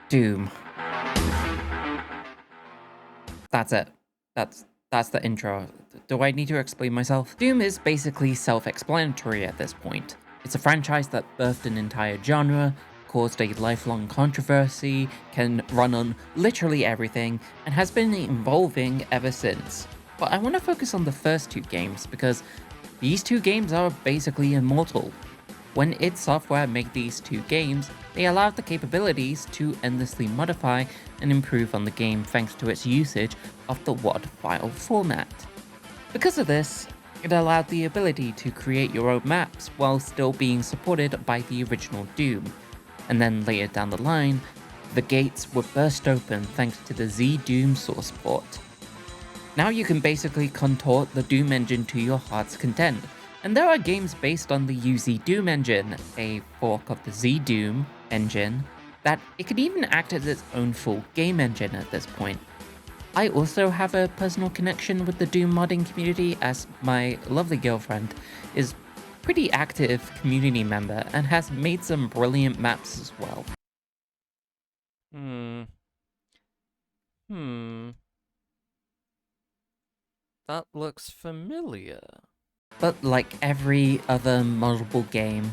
Doom. That's it. That's the intro. Do I need to explain myself? Doom is basically self-explanatory at this point. It's a franchise that birthed an entire genre, caused a lifelong controversy, can run on literally everything, and has been evolving ever since. But I want to focus on the first two games because these two games are basically immortal. When id Software made these two games, they allowed the capabilities to endlessly modify and improve on the game thanks to its usage of the WAD file format. Because of this, it allowed the ability to create your own maps while still being supported by the original Doom. And then later down the line, the gates were burst open thanks to the Z-Doom source port. Now you can basically contort the Doom engine to your heart's content. And there are games based on the UZ Doom engine, a fork of the Z-Doom engine, that it could even act as its own full game engine at this point. I also have a personal connection with the Doom modding community as my lovely girlfriend is a pretty active community member and has made some brilliant maps as well. That looks familiar. But like every other moddable game,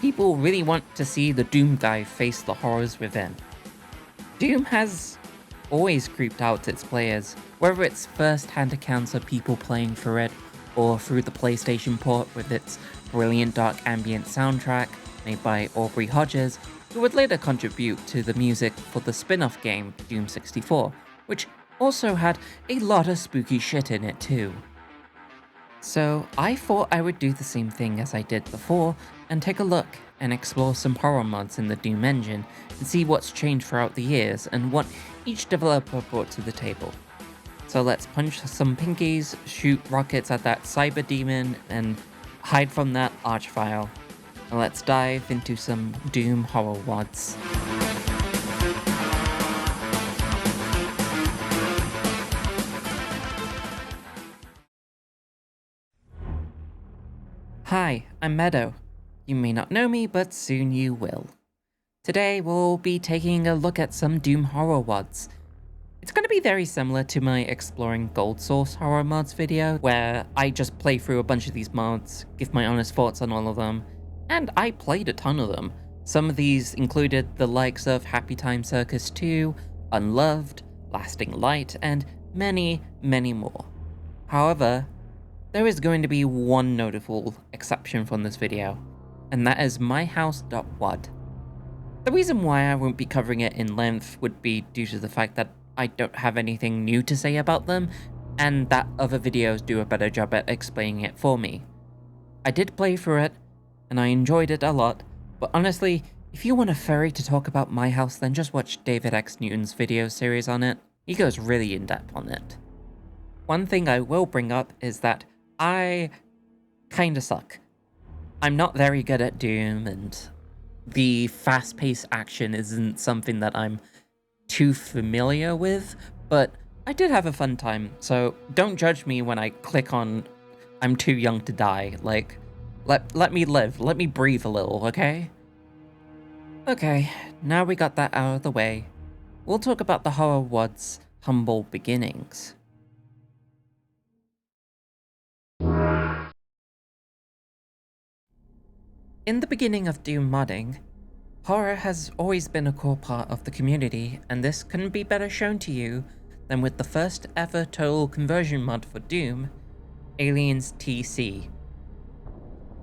people really want to see the Doom guy face the horrors within. Doom has always creeped out its players, whether it's first-hand accounts of people playing through it, or through the PlayStation port with its brilliant dark ambient soundtrack made by Aubrey Hodges, who would later contribute to the music for the spin-off game Doom 64, which also had a lot of spooky shit in it too. So I thought I would do the same thing as I did before and take a look and explore some horror mods in the Doom engine and see what's changed throughout the years and what each developer brought to the table. So let's punch some pinkies, shoot rockets at that cyber demon, and hide from that archvile. And let's dive into some Doom horror mods. Hi, I'm Meadow. You may not know me, but soon you will. Today we'll be taking a look at some Doom horror mods. It's going to be very similar to my exploring Gold Source horror mods video, where I just play through a bunch of these mods, give my honest thoughts on all of them, and I played a ton of them. Some of these included the likes of Happy Time Circus 2, Unloved, Lasting Light, and many, many more. However, there is going to be one notable exception from this video, and that is myhouse.wad. The reason why I won't be covering it in length would be due to the fact that I don't have anything new to say about them, and that other videos do a better job at explaining it for me. I did play through it, and I enjoyed it a lot, but honestly, if you want a furry to talk about My House, then just watch David X. Newton's video series on it. He goes really in depth on it. One thing I will bring up is that I kinda suck. I'm not very good at Doom, and the fast-paced action isn't something that I'm too familiar with, but I did have a fun time, so don't judge me when I click on I'm too young to die. Like, let me live, let me breathe a little, okay? Okay, now we got that out of the way, we'll talk about the horror wad's humble beginnings. In the beginning of Doom modding, horror has always been a core part of the community, and this couldn't be better shown to you than with the first ever total conversion mod for Doom, Aliens TC.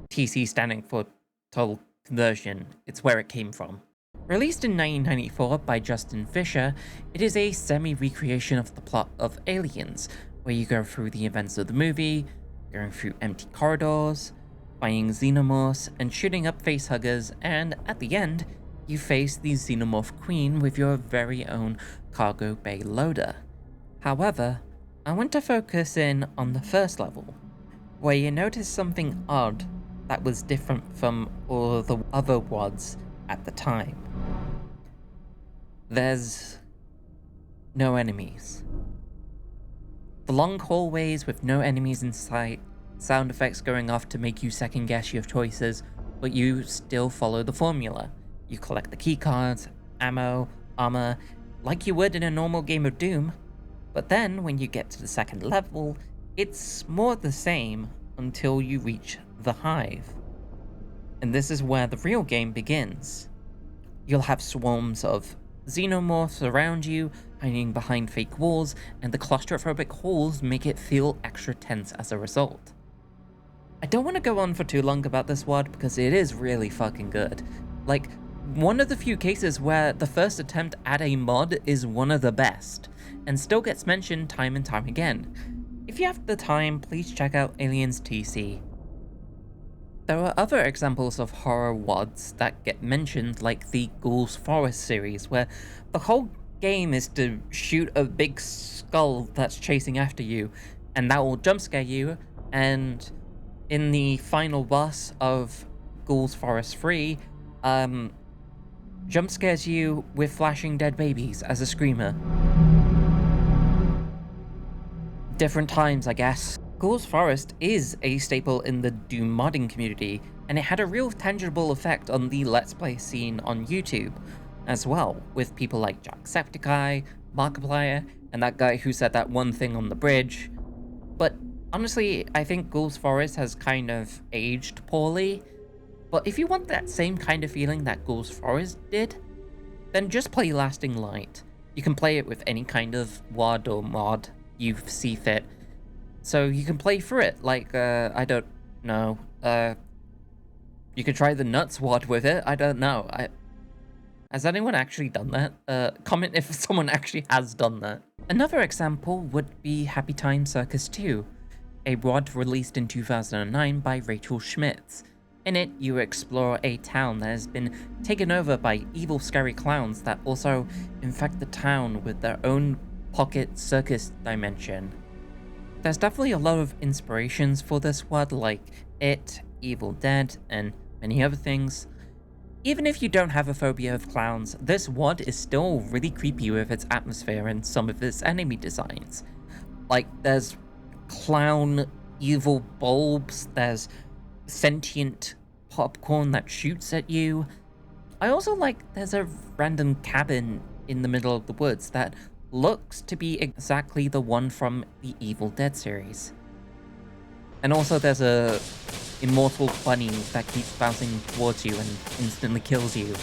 TC standing for Total Conversion, it's where it came from. Released in 1994 by Justin Fisher, it is a semi-recreation of the plot of Aliens, where you go through the events of the movie, going through empty corridors, finding xenomorphs and shooting up facehuggers, and at the end, you face the xenomorph queen with your very own cargo bay loader. However, I want to focus in on the first level, where you notice something odd that was different from all the other WADs at the time. There's no enemies. The long hallways with no enemies in sight, sound effects going off to make you second guess your choices, but you still follow the formula. You collect the keycards, ammo, armor like you would in a normal game of Doom, but then when you get to the second level, it's more the same until you reach the Hive. And this is where the real game begins. You'll have swarms of xenomorphs around you, hiding behind fake walls, and the claustrophobic halls make it feel extra tense as a result. I don't want to go on for too long about this WAD because it is really fucking good. Like, one of the few cases where the first attempt at a mod is one of the best, and still gets mentioned time and time again. If you have the time, please check out Aliens TC. There are other examples of horror WADs that get mentioned, like the Ghoul's Forest series, where the whole game is to shoot a big skull that's chasing after you, and that will jump scare you, and in the final boss of Ghoul's Forest 3, jump scares you with flashing dead babies as a screamer. Different times, I guess. Ghoul's Forest is a staple in the Doom modding community, and it had a real tangible effect on the Let's Play scene on YouTube as well, with people like Jacksepticeye, Markiplier, and that guy who said that one thing on the bridge. But honestly, I think Ghoul's Forest has kind of aged poorly, but if you want that same kind of feeling that Ghoul's Forest did, then just play Lasting Light. You can play it with any kind of WAD or mod you see fit. So you can play through it, like, I don't know, you could try the Nuts WAD with it, I don't know. Has anyone actually done that? Comment if someone actually has done that. Another example would be Happy Time Circus 2, a WAD released in 2009 by Rachel Schmitz. In it, you explore a town that has been taken over by evil scary clowns that also infect the town with their own pocket circus dimension. There's definitely a lot of inspirations for this WAD, like It, Evil Dead, and many other things. Even if you don't have a phobia of clowns, this WAD is still really creepy with its atmosphere and some of its enemy designs. Like, there's clown evil bulbs, there's sentient popcorn that shoots at you. I also like there's a random cabin in the middle of the woods that looks to be exactly the one from the Evil Dead series. And also there's a immortal bunny that keeps bouncing towards you and instantly kills you.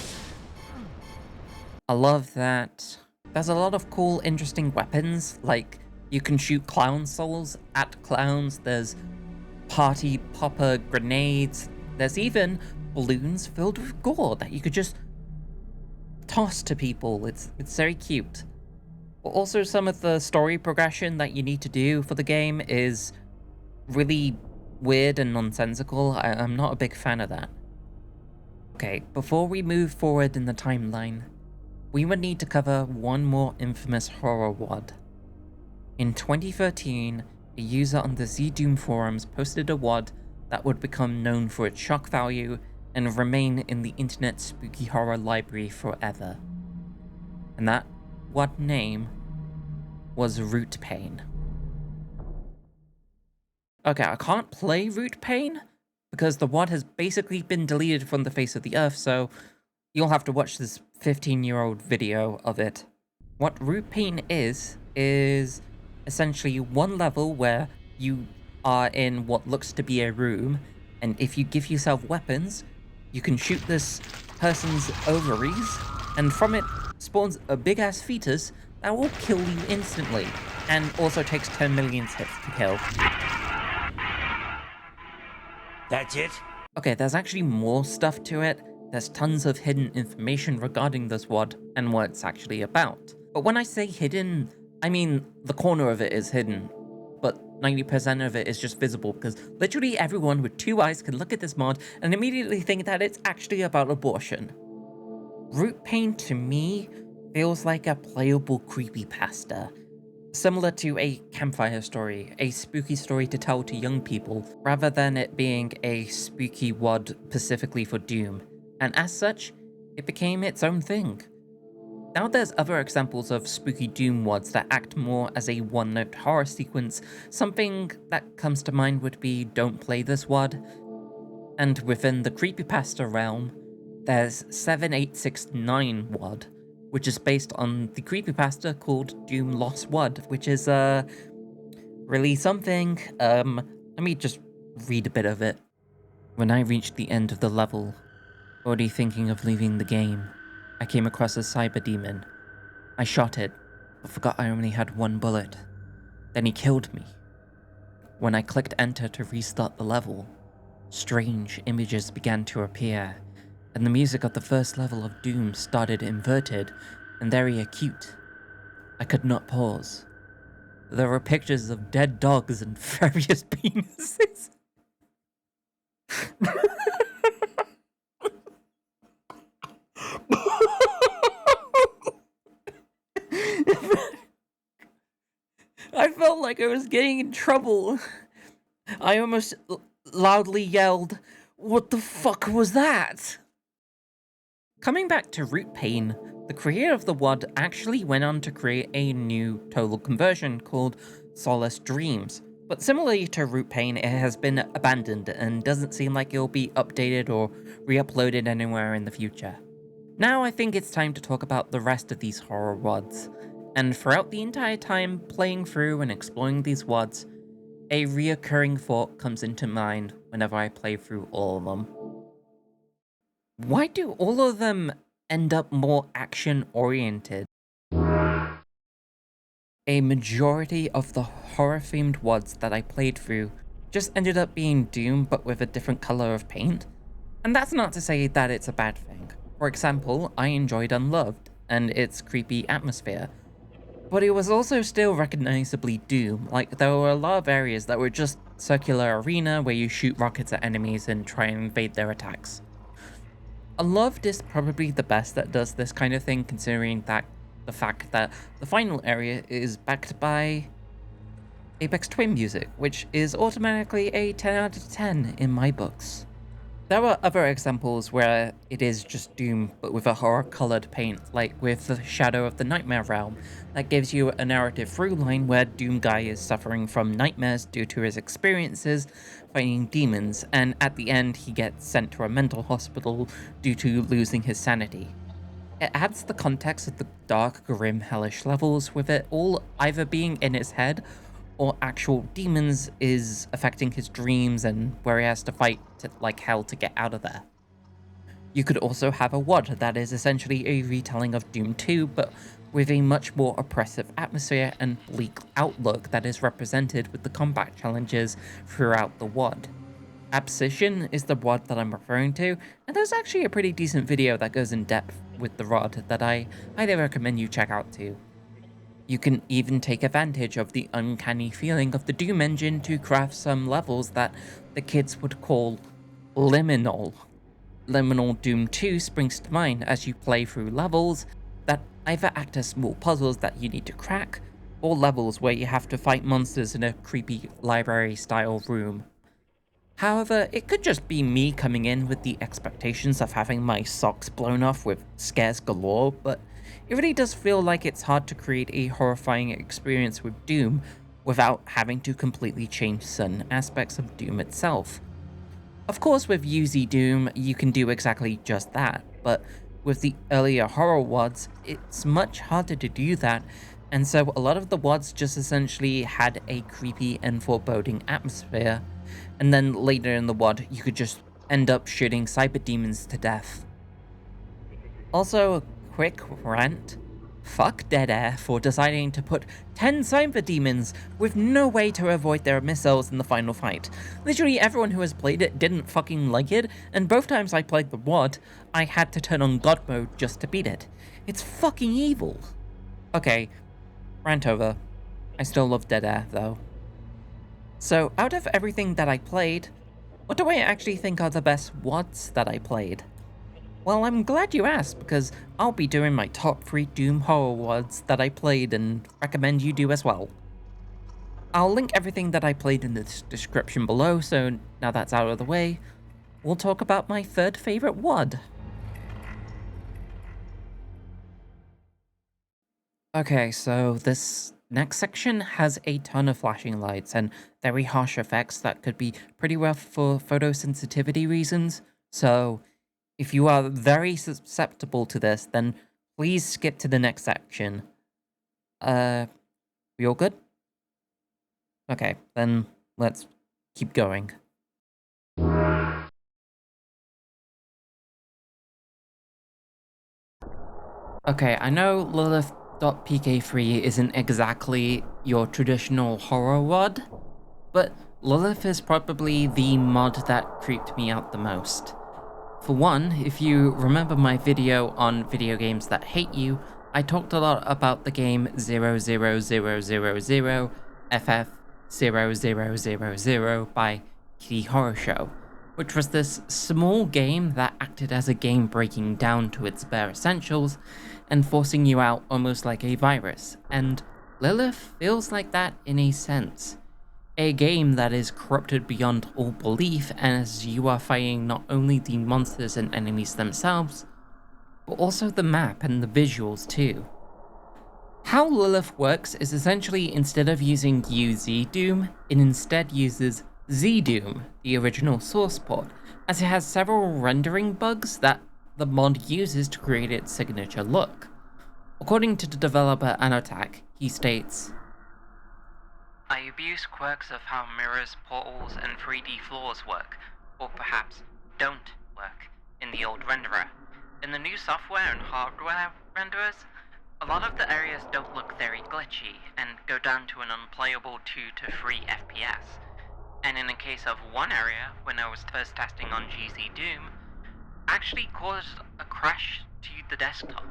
I love that. There's a lot of cool, interesting weapons, like you can shoot clown souls at clowns, there's party popper grenades, there's even balloons filled with gore that you could just toss to people. It's very cute. But also some of the story progression that you need to do for the game is really weird and nonsensical. I'm not a big fan of that. Okay, before we move forward in the timeline, we would need to cover one more infamous horror WAD. In 2013, a user on the ZDoom forums posted a WAD that would become known for its shock value and remain in the internet spooky horror library forever. And that WAD name was Root Pain. Okay, I can't play Root Pain because the WAD has basically been deleted from the face of the earth, so you'll have to watch this 15-year-old video of it. What Root Pain is essentially one level where you are in what looks to be a room, and if you give yourself weapons, you can shoot this person's ovaries, and from it spawns a big-ass fetus that will kill you instantly, and also takes 10 million hits to kill. That's it? Okay, there's actually more stuff to it. There's tons of hidden information regarding this WAD and what it's actually about. But when I say hidden, I mean the corner of it is hidden, but 90% of it is just visible because literally everyone with two eyes can look at this mod and immediately think that it's actually about abortion. Root Pain to me feels like a playable creepypasta, similar to a campfire story, a spooky story to tell to young people, rather than it being a spooky WAD specifically for Doom, and as such, it became its own thing. Now there's other examples of spooky Doom WADs that act more as a one-note horror sequence. Something that comes to mind would be Don't Play This WAD, and within the creepypasta realm, there's 7869 WAD, which is based on the creepypasta called Doom Lost WAD, which is, really something. Let me just read a bit of it. When I reached the end of the level, already thinking of leaving the game, I came across a cyber demon. I shot it, but forgot I only had one bullet. Then he killed me. When I clicked enter to restart the level, strange images began to appear, and the music of the first level of Doom started inverted and very acute. I could not pause. There were pictures of dead dogs and various penises. I felt like I was getting in trouble. I almost loudly yelled, "What the fuck was that?" Coming back to Root Pain, the creator of the WAD actually went on to create a new total conversion called Solace Dreams. But similarly to Root Pain, it has been abandoned and doesn't seem like it'll be updated or re-uploaded anywhere in the future. Now I think it's time to talk about the rest of these horror WADs. And throughout the entire time playing through and exploring these WADs, a reoccurring thought comes into mind whenever I play through all of them. Why do all of them end up more action-oriented? A majority of the horror-themed WADs that I played through just ended up being Doom but with a different color of paint. And that's not to say that it's a bad thing. For example, I enjoyed Unloved and its creepy atmosphere, but it was also still recognizably Doom. Like, there were a lot of areas that were just circular arena where you shoot rockets at enemies and try and evade their attacks. Unloved is probably the best that does this kind of thing, considering that the fact that the final area is backed by Apex Twin music, which is automatically a 10 out of 10 in my books. There were other examples where it is just Doom, but with a horror-colored paint, like with the Shadow of the Nightmare Realm, that gives you a narrative through line where Doom Guy is suffering from nightmares due to his experiences fighting demons, and at the end he gets sent to a mental hospital due to losing his sanity. It adds the context of the dark, grim, hellish levels, with it all either being in his head or actual demons is affecting his dreams and where he has to fight like hell to get out of there. You could also have a WAD that is essentially a retelling of Doom 2, but with a much more oppressive atmosphere and bleak outlook that is represented with the combat challenges throughout the WAD. Abscission is the WAD that I'm referring to, and there's actually a pretty decent video that goes in depth with the WAD that I highly recommend you check out too. You can even take advantage of the uncanny feeling of the Doom engine to craft some levels that the kids would call liminal. Liminal Doom 2 springs to mind as you play through levels that either act as small puzzles that you need to crack, or levels where you have to fight monsters in a creepy library-style room. However, it could just be me coming in with the expectations of having my socks blown off with scares galore, but it really does feel like it's hard to create a horrifying experience with Doom without having to completely change certain aspects of Doom itself. Of course, with UZ Doom, you can do exactly just that, but with the earlier horror WADs, it's much harder to do that, and so a lot of the WADs just essentially had a creepy and foreboding atmosphere, and then later in the WAD, you could just end up shooting cyber demons to death. Also, a quick rant. Fuck Dead Air for deciding to put 10 cyber demons with no way to avoid their missiles in the final fight. Literally everyone who has played it didn't fucking like it, and both times I played the WAD, I had to turn on God mode just to beat it. It's fucking evil. Okay, rant over. I still love Dead Air though. So out of everything that I played, what do I actually think are the best WADs that I played? Well, I'm glad you asked, because I'll be doing my top 3 Doom horror WADs that I played and recommend you do as well. I'll link everything that I played in the description below, so now that's out of the way, we'll talk about my third favorite WAD. Okay, so this next section has a ton of flashing lights and very harsh effects that could be pretty rough for photosensitivity reasons, so if you are very susceptible to this, then please skip to the next section. We all good? Okay, then let's keep going. Okay, I know Lilith.pk3 isn't exactly your traditional horror WAD, but Lilith is probably the mod that creeped me out the most. For one, if you remember my video on video games that hate you, I talked a lot about the game 00000FF0000 by Kitty Horror Show, which was this small game that acted as a game breaking down to its bare essentials and forcing you out almost like a virus, and Lilith feels like that in a sense. A game that is corrupted beyond all belief as you are fighting not only the monsters and enemies themselves, but also the map and the visuals too. How Lilith works is essentially instead of using UZ Doom, it instead uses Z Doom, the original source port, as it has several rendering bugs that the mod uses to create its signature look. According to the developer Anotak, he states, "I abuse quirks of how mirrors, portals, and 3D floors work, or perhaps don't work, in the old renderer. In the new software and hardware renderers, a lot of the areas don't look very glitchy and go down to an unplayable 2 to 3 FPS. And in the case of one area, when I was first testing on GZ Doom, actually caused a crash to the desktop.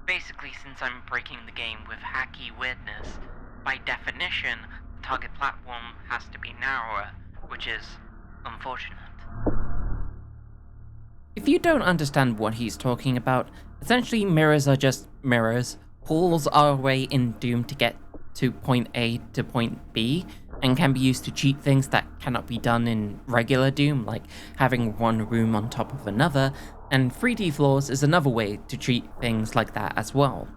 Basically, since I'm breaking the game with hacky weirdness, by definition, the target platform has to be narrower, which is unfortunate." If you don't understand what he's talking about, essentially mirrors are just mirrors. Portals are a way in Doom to get to point A to point B, and can be used to cheat things that cannot be done in regular Doom, like having one room on top of another, and 3D floors is another way to cheat things like that as well.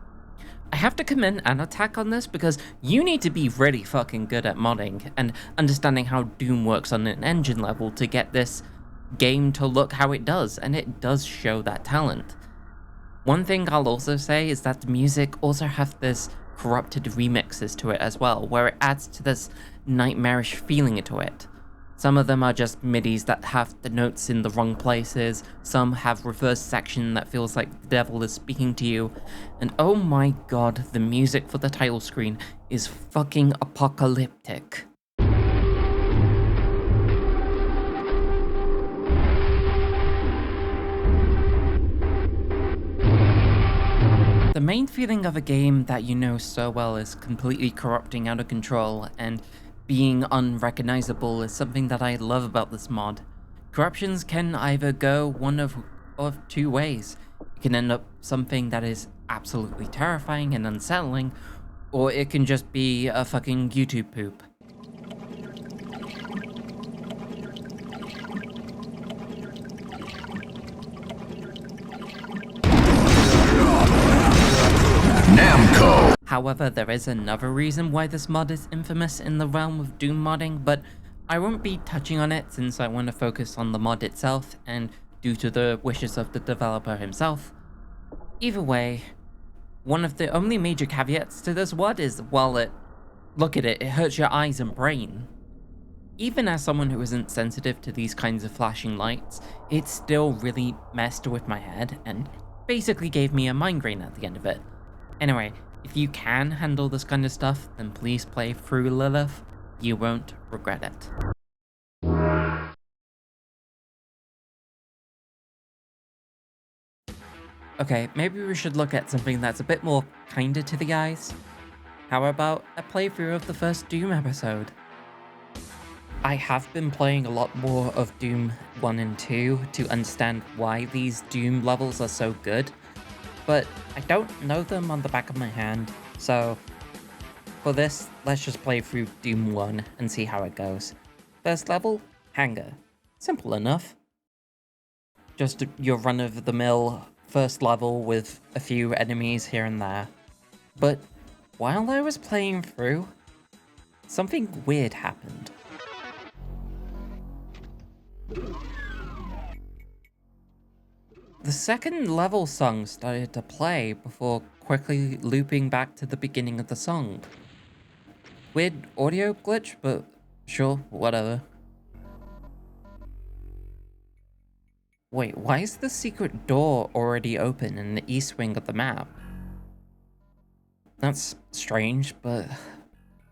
I have to commend Anotak on this because you need to be really fucking good at modding and understanding how Doom works on an engine level to get this game to look how it does, and it does show that talent. One thing I'll also say is that the music also have this corrupted remixes to it as well, where it adds to this nightmarish feeling to it. Some of them are just MIDIs that have the notes in the wrong places, some have reverse section that feels like the devil is speaking to you, and oh my god, the music for the title screen is fucking apocalyptic. The main feeling of a game that you know so well is completely corrupting out of control and being unrecognizable is something that I love about this mod. Corruptions can either go one of two ways. It can end up something that is absolutely terrifying and unsettling, or it can just be a fucking YouTube poop. Namco. However, there is another reason why this mod is infamous in the realm of Doom modding, but I won't be touching on it since I want to focus on the mod itself and due to the wishes of the developer himself. Either way, one of the only major caveats to this WAD is while it hurts your eyes and brain. Even as someone who isn't sensitive to these kinds of flashing lights, it still really messed with my head and basically gave me a migraine at the end of it. Anyway, if you can handle this kind of stuff, then please play through Lilith. You won't regret it. Okay, maybe we should look at something that's a bit more kinder to the eyes. How about a playthrough of the first Doom episode? I have been playing a lot more of Doom 1 and 2 to understand why these Doom levels are so good, but I don't know them on the back of my hand, so for this, let's just play through Doom 1 and see how it goes. First level, Hangar. Simple enough. Just your run-of-the-mill first level with a few enemies here and there. But while I was playing through, something weird happened. The The second level song started to play before quickly looping back to the beginning of the song. Weird audio glitch, but sure, whatever. Wait, why is the secret door already open in the east wing of the map? That's strange, but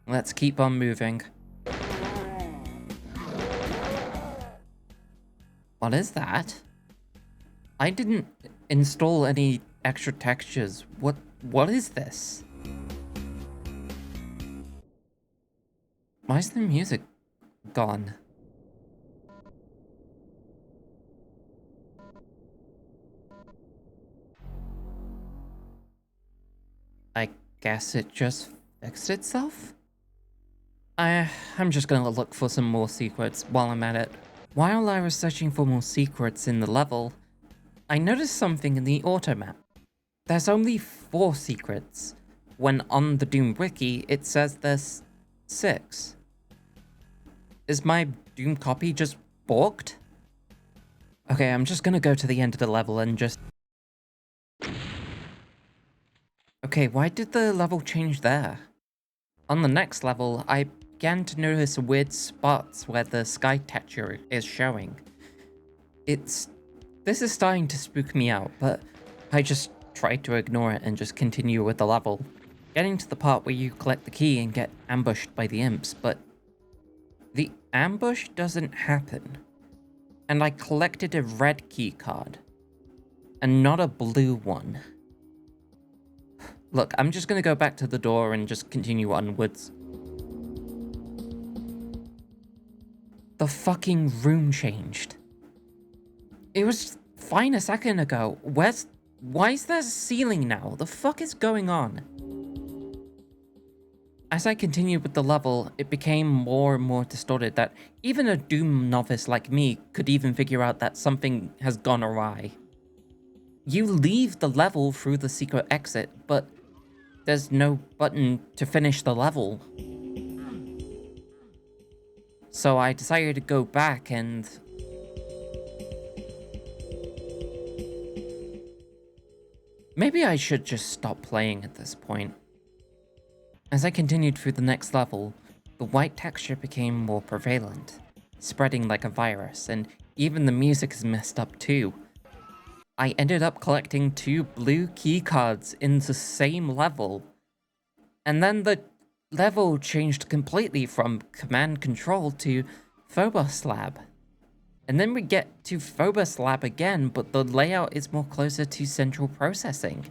let's keep on moving. What is that? I didn't install any extra textures. What is this? Why is the music gone? I guess it just fixed itself? I'm just gonna look for some more secrets while I'm at it. While I was searching for more secrets in the level, I noticed something in the auto map. There's only 4 secrets, when on the Doom wiki it says there's 6. Is my Doom copy just borked? Okay, I'm just gonna go to the end of the level and just... Okay, why did the level change there? On the next level, I began to notice weird spots where the sky texture is showing. This is starting to spook me out, but I just tried to ignore it and just continue with the level. Getting to the part where you collect the key and get ambushed by the imps, but the ambush doesn't happen. And I collected a red key card, and not a blue one. Look, I'm just gonna go back to the door and just continue onwards. The fucking room changed. It was fine a second ago. Why is there a ceiling now? The fuck is going on? As I continued with the level, it became more and more distorted that even a Doom novice like me could even figure out that something has gone awry. You leave the level through the secret exit, but there's no button to finish the level. So I decided to go back and... Maybe I should just stop playing at this point. As I continued through the next level, the white texture became more prevalent, spreading like a virus, and even the music is messed up too. I ended up collecting 2 blue keycards in the same level, and then the level changed completely from Command Control to Phobos Lab. And then we get to Phobos Lab again, but the layout is more closer to Central Processing.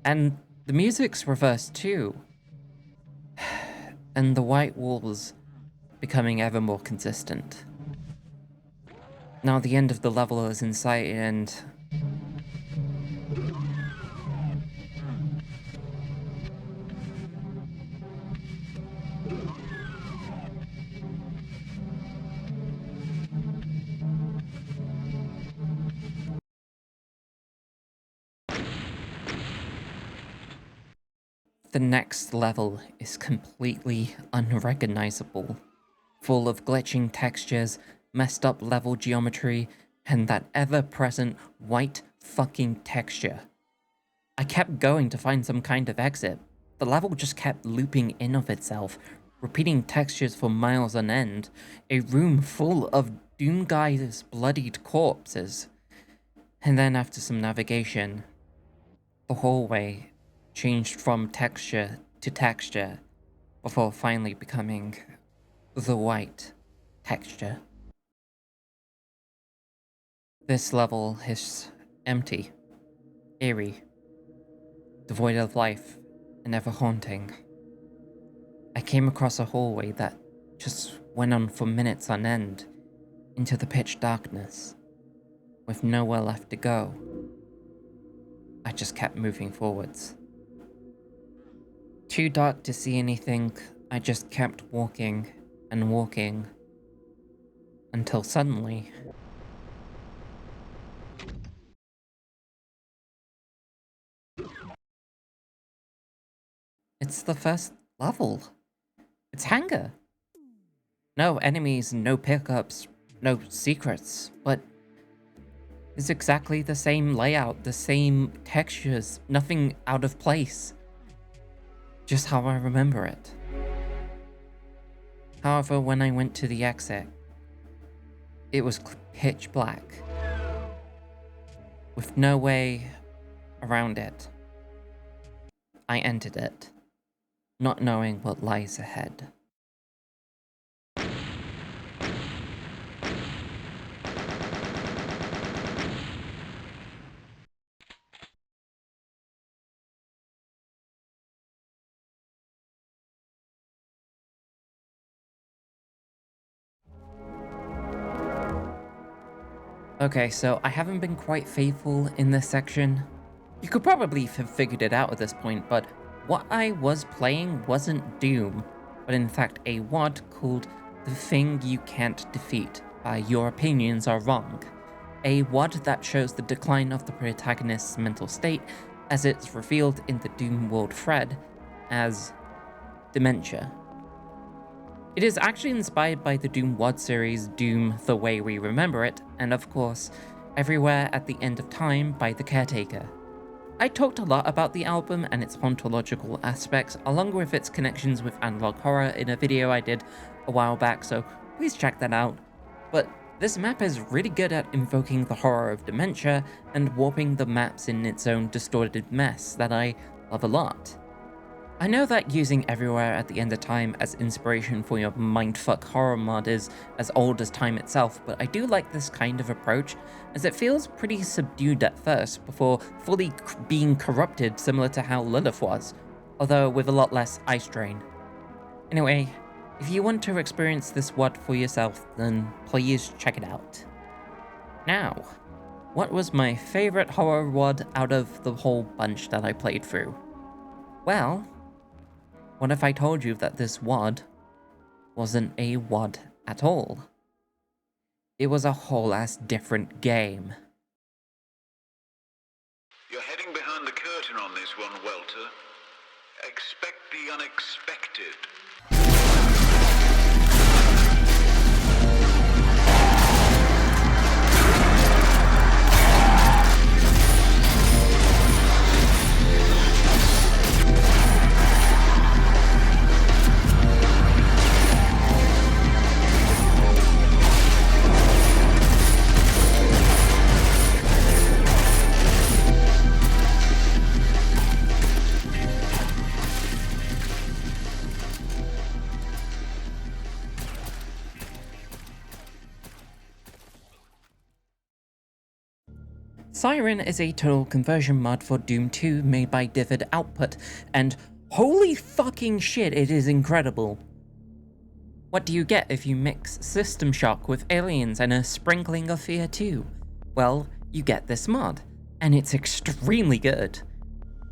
And the music's reversed too. And the white walls becoming ever more consistent. Now the end of the level is in sight and... The next level is completely unrecognizable, full of glitching textures, messed up level geometry, and that ever-present white fucking texture. I kept going to find some kind of exit. The level just kept looping in of itself, repeating textures for miles on end, a room full of Doom Guy's bloodied corpses. And then after some navigation, the hallway changed from texture to texture before finally becoming the white texture. This level is empty, eerie, devoid of life, and ever haunting. I came across a hallway that just went on for minutes on end into the pitch darkness, with nowhere left to go. I just kept moving forwards. Too dark to see anything, I just kept walking and walking until suddenly... It's the first level. It's Hangar. No enemies, no pickups, no secrets, but It's exactly the same layout, the same textures, nothing out of place. Just how I remember it. However, when I went to the exit, it was pitch black, with no way around it. I entered it, not knowing what lies ahead. Okay, so I haven't been quite faithful in this section. You could probably have figured it out at this point, but what I was playing wasn't Doom, but in fact a WAD called The Thing You Can't Defeat by Your Opinions Are Wrong. A WAD that shows the decline of the protagonist's mental state as it's revealed in the Doom world thread as dementia. It is actually inspired by the Doom WAD series Doom the Way We Remember It, and of course, Everywhere at the End of Time by the Caretaker. I talked a lot about the album and its ontological aspects, along with its connections with analog horror in a video I did a while back, so please check that out. But this map is really good at invoking the horror of dementia and warping the maps in its own distorted mess that I love a lot. I know that using Everywhere at the End of Time as inspiration for your mindfuck horror mod is as old as time itself, but I do like this kind of approach, as it feels pretty subdued at first, before fully being corrupted similar to how Lilith was, although with a lot less ice drain. Anyway, if you want to experience this WAD for yourself, then please check it out. Now, what was my favorite horror WAD out of the whole bunch that I played through? Well, what if I told you that this WAD wasn't a WAD at all? It was a whole ass different game. You're heading behind the curtain on this one, Welter. Expect the unexpected. Siren is a total conversion mod for Doom 2 made by Divid Output, and holy fucking shit, it is incredible. What do you get if you mix System Shock with aliens and a sprinkling of fear too? Well, you get this mod, and it's extremely good.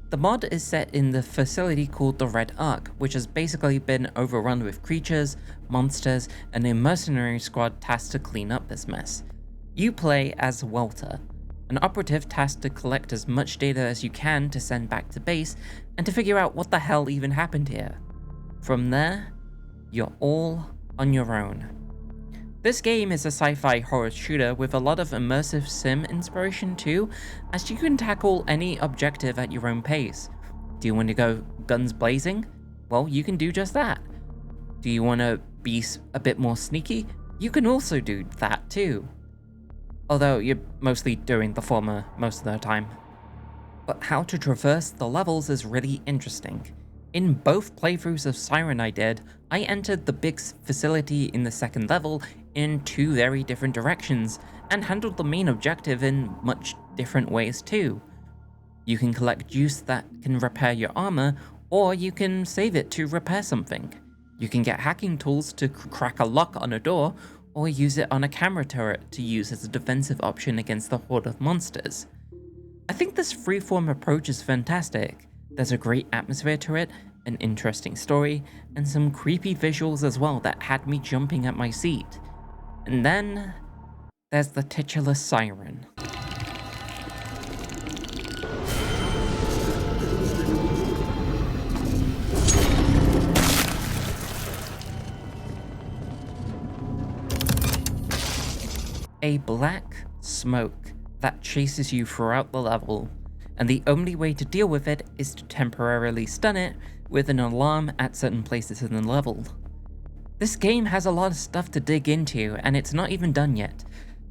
The mod is set in the facility called the Red Ark, which has basically been overrun with creatures, monsters, and a mercenary squad tasked to clean up this mess. You play as Welter, an operative tasked to collect as much data as you can to send back to base, and to figure out what the hell even happened here. From there, you're all on your own. This game is a sci-fi horror shooter with a lot of immersive sim inspiration too, as you can tackle any objective at your own pace. Do you want to go guns blazing? Well, you can do just that. Do you want to be a bit more sneaky? You can also do that too. Although you're mostly doing the former most of the time. But how to traverse the levels is really interesting. In both playthroughs of Siren I did, I entered the big facility in the second level in two very different directions, and handled the main objective in much different ways too. You can collect juice that can repair your armor, or you can save it to repair something. You can get hacking tools to crack a lock on a door, or use it on a camera turret to use as a defensive option against the horde of monsters. I think this freeform approach is fantastic. There's a great atmosphere to it, an interesting story, and some creepy visuals as well that had me jumping at my seat. And then there's the titular Siren. A black smoke that chases you throughout the level, and the only way to deal with it is to temporarily stun it with an alarm at certain places in the level. This game has a lot of stuff to dig into, and it's not even done yet.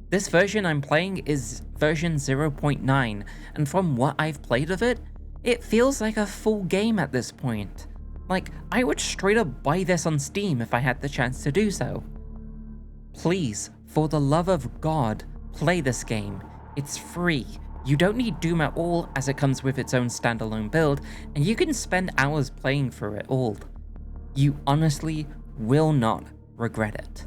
This version I'm playing is version 0.9, and from what I've played of it, it feels like a full game at this point. Like, I would straight up buy this on Steam if I had the chance to do so. Please, for the love of God, play this game. It's free. You don't need Doom at all, as it comes with its own standalone build, and you can spend hours playing through it all. You honestly will not regret it.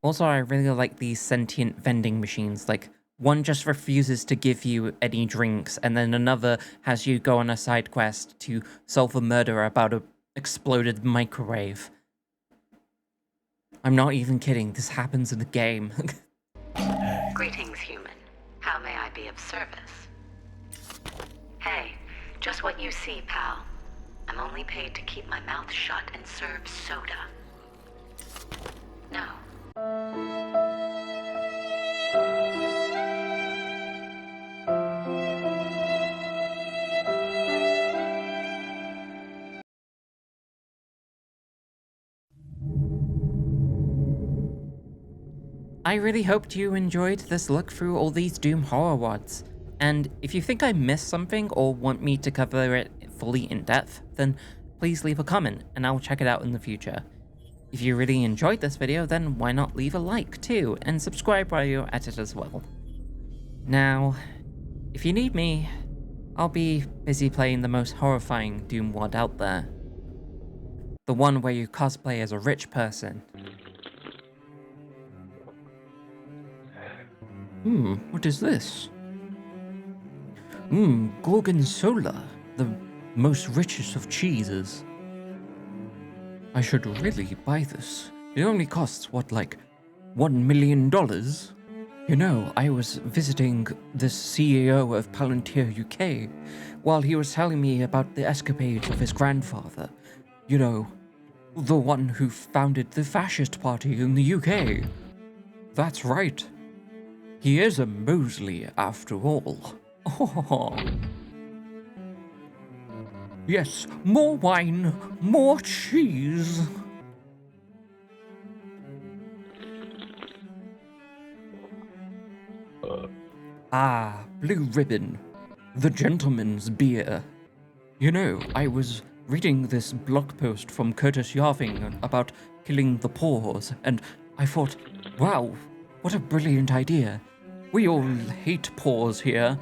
Also, I really like these sentient vending machines. Like, one just refuses to give you any drinks, and then another has you go on a side quest to solve a murder about an exploded microwave. I'm not even kidding, this happens in the game. Greetings, human. How may I be of service? Hey, just what you see, pal. I'm only paid to keep my mouth shut and serve soda. No. I really hoped you enjoyed this look through all these Doom horror WADs, and if you think I missed something or want me to cover it fully in depth, then please leave a comment and I'll check it out in the future. If you really enjoyed this video, then why not leave a like too, and subscribe while you're at it as well. Now, if you need me, I'll be busy playing the most horrifying Doom WAD out there. The one where you cosplay as a rich person. What is this? Gorgonzola, the most richest of cheeses. I should really buy this. It only costs, what, like $1 million? You know, I was visiting the CEO of Palantir UK while he was telling me about the escapades of his grandfather. You know, the one who founded the fascist party in the UK. That's right. He is a Mosley, after all. Oh. Yes, more wine, more cheese. Ah, Blue Ribbon, the gentleman's beer. You know, I was reading this blog post from Curtis Yarving about killing the pores, and I thought, wow, what a brilliant idea. We all hate pores here.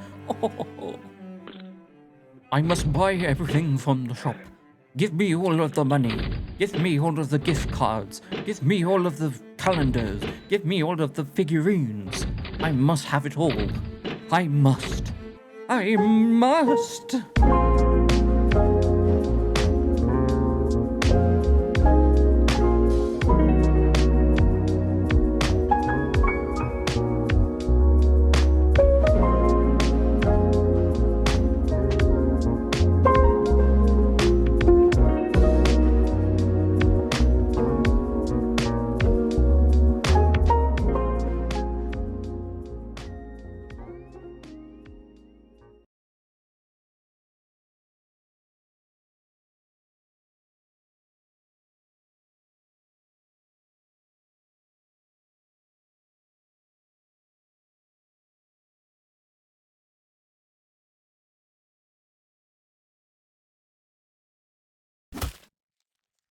I must buy everything from the shop. Give me all of the money. Give me all of the gift cards. Give me all of the calendars. Give me all of the figurines. I must have it all. I must. I must.